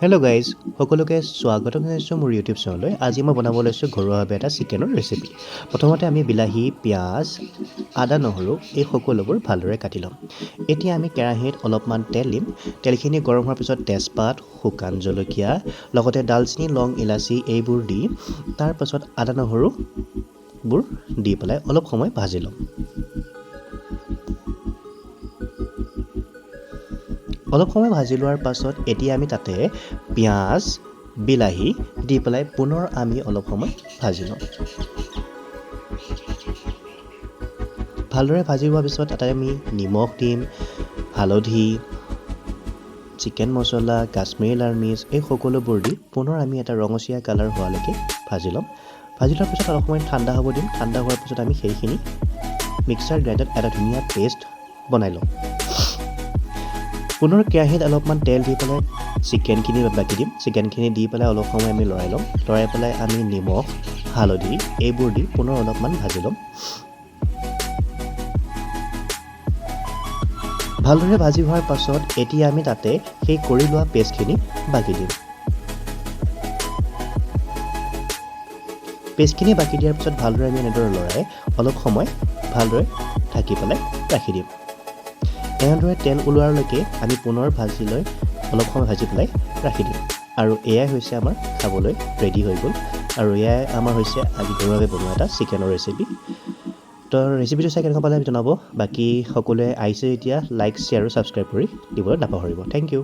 Hello' guys, সকলোকে স্বাগতম জনাইছোঁ মোৰ ইউটিউব চেনেললৈ। আজি মই বনাব লৈছোঁ ঘৰুৱাভাৱে এটা চিকেনৰ ৰেচিপি। প্ৰথমতে আমি বিলাহী, পিঁয়াজ, আদা, নহৰু এই সকলোবোৰ ভালদৰে কাটি ল'ম। এতিয়া আমি কেৰাহীত অলপমান তেল দিম। তেলখিনি গৰম হোৱাৰ পিছত তেজপাত, শুকান জলকীয়া, লগতে ডালচেনি, লং, ইলাচি এইবোৰ দি তাৰপাছত আদা নহৰুবোৰ দি পেলাই অলপ সময় ভাজি ল'ম। অলপ সময় ভাজি লোৱাৰ পাছত এতিয়া আমি তাতে পিঁয়াজ, বিলাহী দি পেলাই পুনৰ আমি অলপ সময় ভাজি ল'ম। ভালদৰে ভাজি হোৱাৰ পিছত তাতে আমি নিমখ দিম, হালধি, চিকেন মছলা, কাশ্মীৰী লাল মিৰ্চ এই সকলোবোৰ দি পুনৰ আমি এটা ৰঙচীয়া কালাৰ হোৱালৈকে ভাজি ল'ম। ভাজি লোৱাৰ পিছত অলপ সময় ঠাণ্ডা হ'ব দিম। ঠাণ্ডা হোৱাৰ পিছত আমি সেইখিনি মিক্সাৰ গ্ৰাইণ্ডাৰত এটা ধুনীয়া পেষ্ট বনাই ল'ম। পুনৰ কেৰাহীত অলপমান তেল দি পেলাই চিকেনখিনি বাকি দিম। চিকেনখিনি দি পেলাই অলপ সময় আমি লৰাই ল'ম। লৰাই পেলাই আমি নিমখ, হালধি এইবোৰ দি পুনৰ অলপমান ভাজি ল'ম। ভালদৰে ভাজি হোৱাৰ পাছত এতিয়া আমি তাতে সেই কৰি লোৱা পেষ্টখিনি বাকি দিম। পেষ্টখিনি বাকি দিয়াৰ পিছত ভালদৰে আমি এনেদৰে লৰাই অলপ সময় ভালদৰে ঢাকি পেলাই ৰাখি দিম। এনেদৰে তেল ওলোৱালৈকে আমি পুনৰ ভাজি লৈ অলপ সময় ভাজি পেলাই ৰাখি দিম। আৰু এয়াই হৈছে আমাৰ খাবলৈ ৰেডি হৈ গ'ল। আৰু এয়াই আমাৰ হৈছে আজি ঘৰুৱাভাৱে বনোৱা এটা চিকেনৰ ৰেচিপি। তো ৰেচিপিটো চাই কেনেকুৱা পালে জনাব। বাকী সকলোৱে আহিছে এতিয়া লাইক, শ্বেয়াৰ আৰু ছাবস্ক্ৰাইব কৰি দিবলৈ নাপাহৰিব। Thank U.